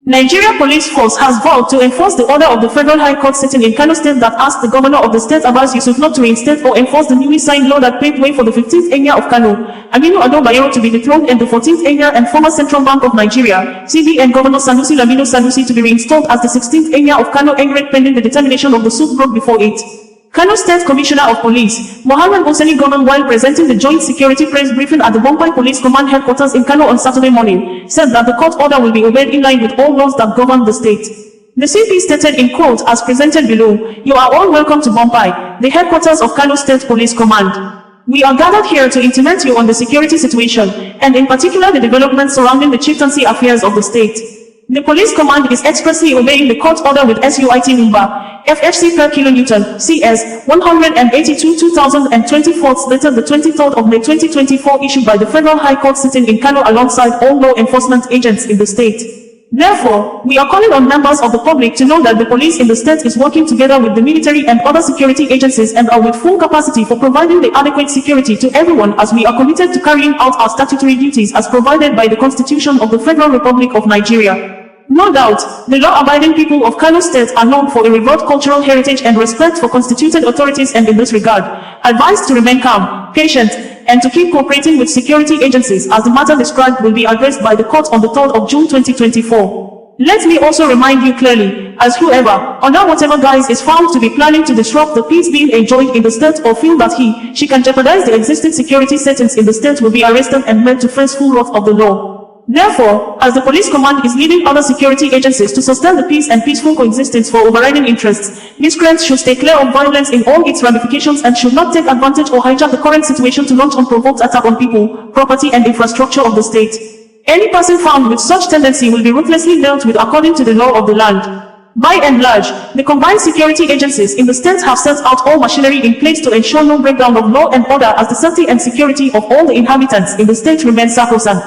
Nigeria Police Force has vowed to enforce the order of the Federal High Court sitting in Kano State that asked the governor of the state, Abbas Yusuf, not to reinstate or enforce the newly signed law that paved way for the 15th Emir of Kano, Aminu Ado Bayero, to be dethroned, and the 14th Emir and former Central Bank of Nigeria, CBN Governor Sanusi Lamino Sanusi, to be reinstalled as the 16th Emir of Kano Emirate pending the determination of the suit brought before it. Kano State Commissioner of Police, Mohammed Hosseini Goman, while presenting the joint security press briefing at the Bombay Police Command headquarters in Kano on Saturday morning, said that the court order will be obeyed in line with all laws that govern the state. The CP stated in quote, as presented below, "You are all welcome to Bombay, the headquarters of Kano State Police Command. We are gathered here to intimate you on the security situation, and in particular the developments surrounding the chieftaincy affairs of the state. The police command is expressly obeying the court order with SUIT number FFC per kilonewton CS 182/2024 dated the 23rd of May 2024, issued by the Federal High Court sitting in Kano alongside all law enforcement agents in the state. Therefore, we are calling on members of the public to know that the police in the state is working together with the military and other security agencies and are with full capacity for providing the adequate security to everyone, as we are committed to carrying out our statutory duties as provided by the Constitution of the Federal Republic of Nigeria." No doubt, the law-abiding people of Kano State are known for a revered cultural heritage and respect for constituted authorities, and in this regard, advised to remain calm, patient, and to keep cooperating with security agencies as the matter described will be addressed by the court on the 3rd of June 2024. Let me also remind you clearly, as whoever, under whatever guise, is found to be planning to disrupt the peace being enjoyed in the state or feel that she can jeopardize the existing security settings in the state will be arrested and made to face full wrath of the law. Therefore, as the police command is leading other security agencies to sustain the peace and peaceful coexistence for overriding interests, miscreants should stay clear of violence in all its ramifications and should not take advantage or hijack the current situation to launch unprovoked attack on people, property and infrastructure of the state. Any person found with such tendency will be ruthlessly dealt with according to the law of the land. By and large, the combined security agencies in the state have set out all machinery in place to ensure no breakdown of law and order, as the safety and security of all the inhabitants in the state remain sacrosanct.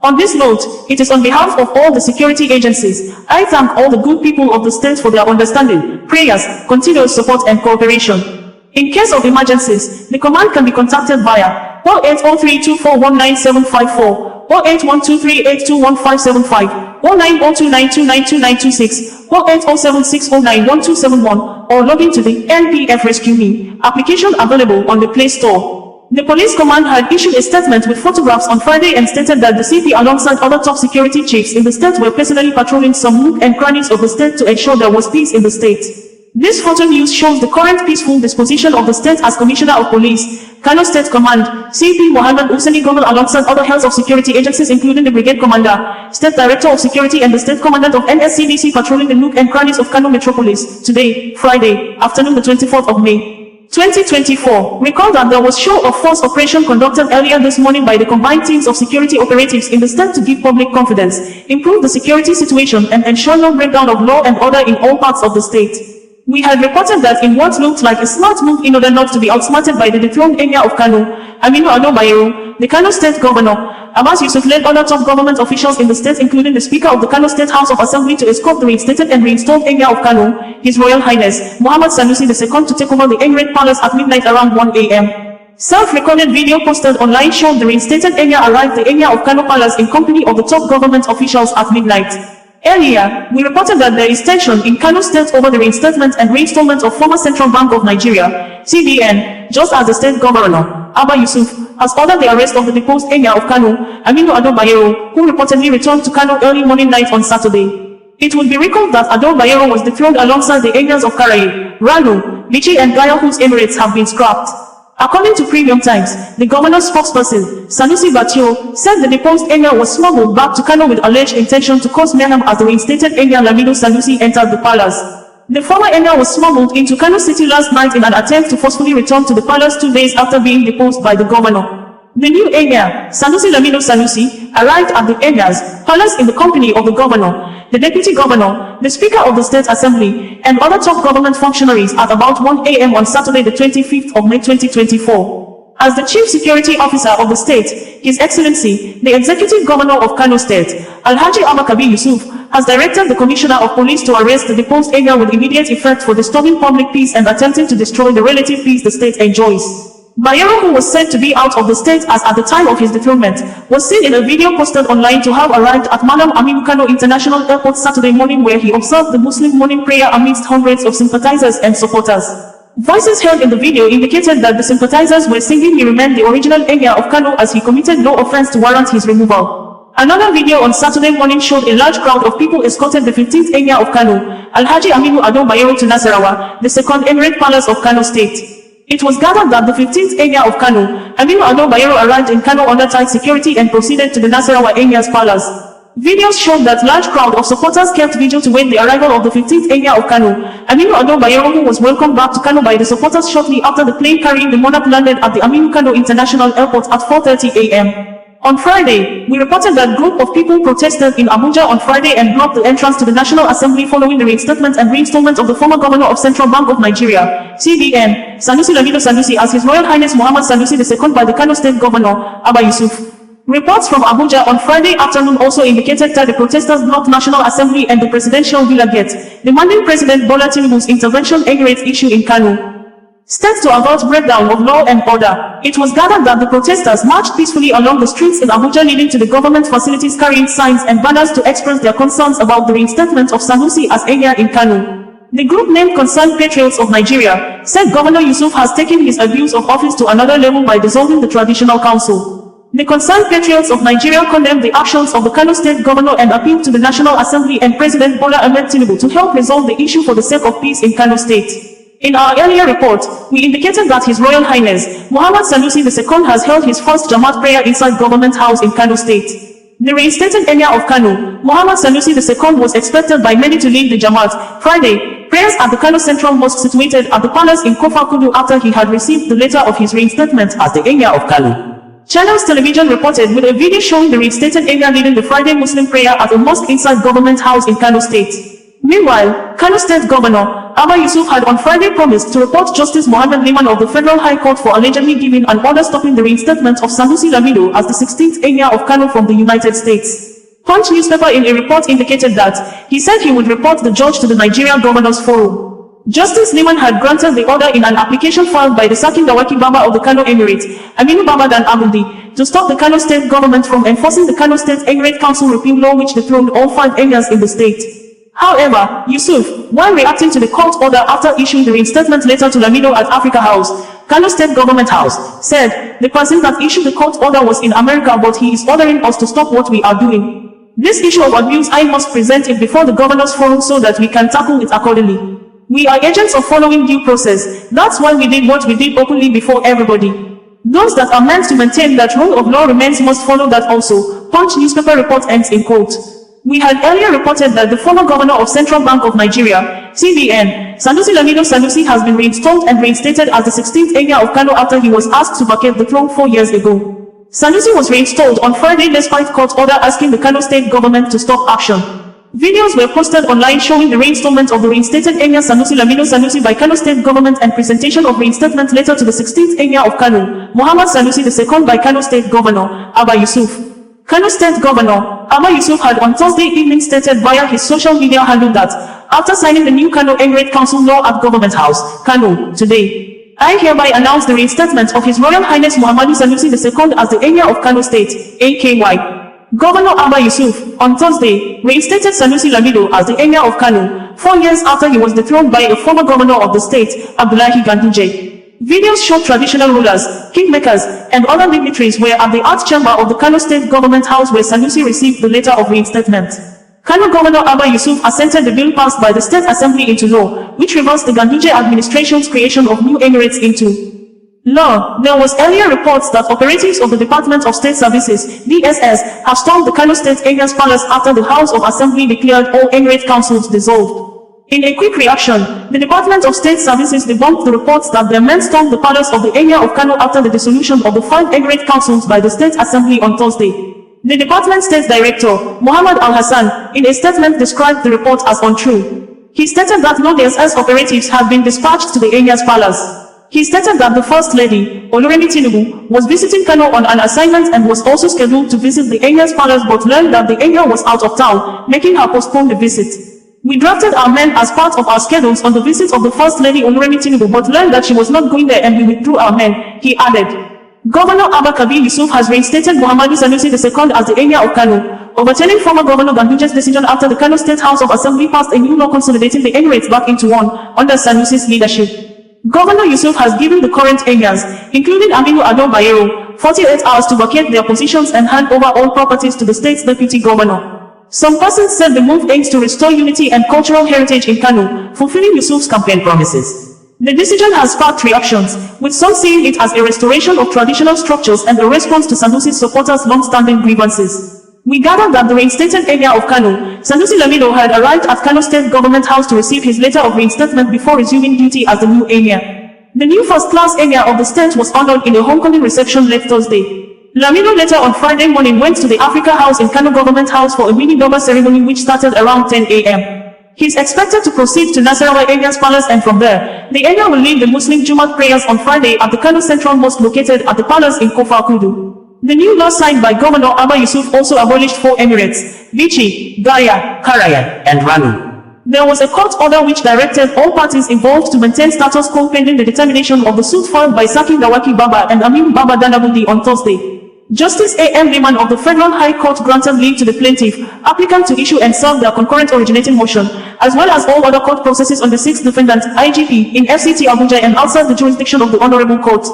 On this note, it is on behalf of all the security agencies, I thank all the good people of the state for their understanding, prayers, continuous support and cooperation. In case of emergencies, the command can be contacted via 08032419754, 08123821575, 09029292926, 08076091271, or log into the NPF Rescue Me application available on the Play Store. The police command had issued a statement with photographs on Friday and stated that the CP alongside other top security chiefs in the state were personally patrolling some nook and crannies of the state to ensure there was peace in the state. This photo news shows the current peaceful disposition of the state, as Commissioner of Police, Kano State Command, CP Mohammed Hosseini Goman, alongside other heads of security agencies including the Brigade Commander, State Director of Security and the State Commandant of NSCDC, patrolling the nook and crannies of Kano Metropolis today, Friday, afternoon the 24th of May. 2024. Recall that there was show of force operation conducted earlier this morning by the combined teams of security operatives in the state to give public confidence, improve the security situation and ensure no breakdown of law and order in all parts of the state. We had reported that in what looked like a smart move in order not to be outsmarted by the dethroned Emir of Kano, Aminu Ado Bayero, the Kano State Governor, Abbas Yusuf led other top government officials in the state, including the Speaker of the Kano State House of Assembly, to escort the reinstated and reinstalled Emir of Kano, His Royal Highness, Muhammad Sanusi II, to take over the Emirate Palace at midnight around 1 a.m. Self-recorded video posted online showed the reinstated Emir arrived the Emir of Kano Palace in company of the top government officials at midnight. Earlier, we reported that there is tension in Kano State over the reinstatement and reinstallment of former Central Bank of Nigeria, CBN, just as the state governor, Abba Yusuf, has ordered the arrest of the deposed Emir of Kano, Aminu Ado Bayero, who reportedly returned to Kano early morning night on Saturday. It will be recalled that Ado Bayero was dethroned alongside the Emirs of Karaye, Rano, Bichi and Gaya, whose emirates have been scrapped. According to Premium Times, the governor's spokesperson, Sanusi Batio, said the deposed Emir was smuggled back to Kano with alleged intention to cause mayhem as the reinstated Emir Lamido Sanusi entered the palace. The former Emir was smuggled into Kano City last night in an attempt to forcefully return to the palace 2 days after being deposed by the governor. The new Emir, Sanusi Lamido Sanusi, arrived at the Emir's palace in the company of the governor, the deputy governor, the Speaker of the State Assembly, and other top government functionaries at about 1 a.m. on Saturday the 25th of May 2024. As the Chief Security Officer of the state, His Excellency, the Executive Governor of Kano State, Alhaji Abakabi Yusuf, has directed the Commissioner of Police to arrest the deposed Emir with immediate effect for disturbing public peace and attempting to destroy the relative peace the state enjoys. Bayero, who was said to be out of the state as at the time of his dethronement, was seen in a video posted online to have arrived at Malam Aminu Kano International Airport Saturday morning, where he observed the Muslim morning prayer amidst hundreds of sympathizers and supporters. Voices heard in the video indicated that the sympathizers were singing "He remained the original Emir of Kano" as he committed no offense to warrant his removal. Another video on Saturday morning showed a large crowd of people escorted the 15th Emir of Kano, Alhaji Aminu Ado Bayero, to Nasarawa, the second Emirate Palace of Kano State. It was gathered that the 15th Emir of Kano, Aminu Ado Bayero, arrived in Kano under tight security and proceeded to the Nasarawa Emir's palace. Videos showed that large crowd of supporters kept vigil to wait the arrival of the 15th Emir of Kano, Aminu Ado Bayero, who was welcomed back to Kano by the supporters shortly after the plane carrying the monarch landed at the Aminu Kano International Airport at 4:30 a.m. On Friday, we reported that group of people protested in Abuja on Friday and blocked the entrance to the National Assembly following the reinstatement and reinstallment of the former governor of Central Bank of Nigeria, CBN, Sanusi Lamido Sanusi, as His Royal Highness Muhammad Sanusi II by the Kano State Governor, Abba Yusuf. Reports from Abuja on Friday afternoon also indicated that the protesters blocked National Assembly and the Presidential Villa Gate, demanding President Bola Tinubu's intervention Emirate issue in Kano. Steps to avert breakdown of law and order. It was gathered that the protesters marched peacefully along the streets in Abuja, leading to the government facilities, carrying signs and banners to express their concerns about the reinstatement of Sanusi as Emir in Kano. The group, named Concerned Patriots of Nigeria, said Governor Yusuf has taken his abuse of office to another level by dissolving the Traditional Council. The Concerned Patriots of Nigeria condemned the actions of the Kano State Governor and appealed to the National Assembly and President Bola Ahmed Tinubu to help resolve the issue for the sake of peace in Kano State. In our earlier report, we indicated that His Royal Highness Muhammad Sanusi II has held his first Jamaat prayer inside Government House in Kano State. The reinstated Emir of Kano, Muhammad Sanusi II, was expected by many to lead the Jamaat Friday prayers at the Kano Central Mosque situated at the palace in Kofa Kudu after he had received the letter of his reinstatement as the Emir of Kano. Channels Television reported with a video showing the reinstated Emir leading the Friday Muslim prayer at a mosque inside Government House in Kano State. Meanwhile, Kano State Governor Abba Yusuf had on Friday promised to report Justice Mohammed Liman of the Federal High Court for allegedly giving an order stopping the reinstatement of Sanusi Lamido as the 16th Emir of Kano from the United States. Punch newspaper in a report indicated that he said he would report the judge to the Nigeria Governors Forum. Justice Liman had granted the order in an application filed by the Sakin Dawaki Baba of the Kano Emirate, Aminu Babadan Abundi, to stop the Kano State government from enforcing the Kano State Emirate Council repeal law which dethroned all 5 emirs in the state. However, Yusuf, while reacting to the court order after issuing the reinstatement letter to Lamido at Africa House, Kano State Government House, said, the person that issued the court order was in America but he is ordering us to stop what we are doing. This issue of abuse, I must present it before the Governors Forum so that we can tackle it accordingly. We are agents of following due process, that's why we did what we did openly before everybody. Those that are meant to maintain that rule of law remains must follow that also. Punch newspaper report ends in quote. We had earlier reported that the former governor of Central Bank of Nigeria, CBN, Sanusi Lamido Sanusi, has been reinstalled and reinstated as the 16th Emir of Kano after he was asked to vacate the throne 4 years ago. Sanusi was reinstalled on Friday despite court order asking the Kano State government to stop action. Videos were posted online showing the reinstallment of the reinstated Emir Sanusi Lamido Sanusi by Kano State government and presentation of reinstatement letter to the 16th Emir of Kano, Muhammad Sanusi II, by Kano State Governor Abba Yusuf. Kano State Governor Abba Yusuf had on Thursday evening stated via his social media handle that, after signing the new Kano Emirate Council law at Government House, Kano, today, I hereby announce the reinstatement of His Royal Highness Muhammadu Sanusi II as the Emir of Kano State, AKY. Governor Abba Yusuf, on Thursday, reinstated Sanusi Lamido as the Emir of Kano, 4 years after he was dethroned by a former governor of the state, Abdullahi Ganduje. Videos show traditional rulers, kingmakers, and other dignitaries were at the art chamber of the Kano State Government House where Sanusi received the letter of reinstatement. Kano Governor Abba Yusuf assented the bill passed by the State Assembly into law, which reversed the Ganduje administration's creation of new emirates into law. There was earlier reports that operatives of the Department of State Services, DSS, have stormed the Kano State Emir's palace after the House of Assembly declared all emirate councils dissolved. In a quick reaction, the Department of State Services debunked the reports that their men stormed the palace of the Emir of Kano after the dissolution of the 5 emirate councils by the State Assembly on Thursday. The Department State Director, Muhammad Al-Hassan, in a statement described the report as untrue. He stated that no DSS operatives had been dispatched to the Emir's palace. He stated that the First Lady, Oluremi Tinubu, was visiting Kano on an assignment and was also scheduled to visit the Emir's palace but learned that the Emir was out of town, making her postpone the visit. We drafted our men as part of our schedules on the visit of the First Lady Oluremi Tinubu but learned that she was not going there and we withdrew our men, he added. Governor Abba Kabir Yusuf has reinstated Muhammadu Sanusi II as the Emir of Kano, overturning former Governor Ganduja's decision after the Kano State House of Assembly passed a new law consolidating the Emirates back into one, under Sanusi's leadership. Governor Yusuf has given the current emirs, including Aminu Ado Bayero, 48 hours to vacate their positions and hand over all properties to the state's deputy governor. Some persons said the move aims to restore unity and cultural heritage in Kano, fulfilling Yusuf's campaign promises. The decision has sparked reactions, with some seeing it as a restoration of traditional structures and a response to Sanusi's supporters' long-standing grievances. We gathered that the reinstated Emir of Kano, Sanusi Lamido, had arrived at Kano State Government House to receive his letter of reinstatement before resuming duty as the new Emir. The new first-class Emir of the state was honored in a homecoming reception late Thursday. Lamido later on Friday morning went to the Africa House in Kano Government House for a mini-Doba ceremony which started around 10 a.m. He is expected to proceed to Nasarawa Emir's palace and from there, the Emir will lead the Muslim Jumat prayers on Friday at the Kano Central Mosque located at the palace in Kofa Kudu. The new law signed by Governor Abba Yusuf also abolished 4 emirates, Bichi, Gaya, Karayan, and Ranu. There was a court order which directed all parties involved to maintain status quo pending the determination of the suit filed by Saki Dawaki Baba and Amin Baba Danabudi on Thursday. Justice A.M. Liman of the Federal High Court granted leave to the plaintiff, applicant to issue and serve their concurrent originating motion, as well as all other court processes on the 6 defendants, IGP, in FCT Abuja and outside the jurisdiction of the Honorable Court.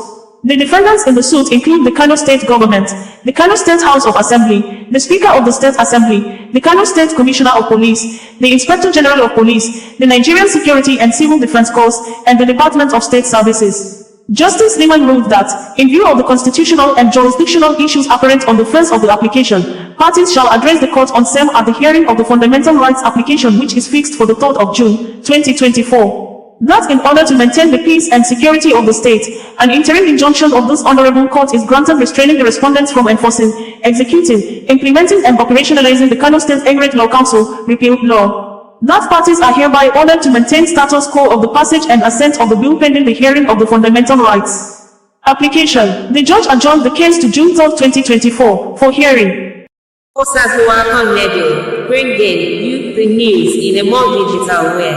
The defendants in the suit include the Kano State Government, the Kano State House of Assembly, the Speaker of the State Assembly, the Kano State Commissioner of Police, the Inspector General of Police, the Nigerian Security and Civil Defense Corps, and the Department of State Services. Justice Liman ruled that, in view of the constitutional and jurisdictional issues apparent on the face of the application, parties shall address the court on SEM at the hearing of the Fundamental Rights application which is fixed for the 3rd of June, 2024. That in order to maintain the peace and security of the state, an interim injunction of this honorable court is granted restraining the respondents from enforcing, executing, implementing and operationalizing the Kano State Emirate Law Council, repealed law. That parties are hereby ordered to maintain status quo of the passage and assent of the bill pending the hearing of the fundamental rights application. The judge adjourned the case to June 3, 2024, for hearing. OsazuwaAkonedo, bringing you the news in a more digital way.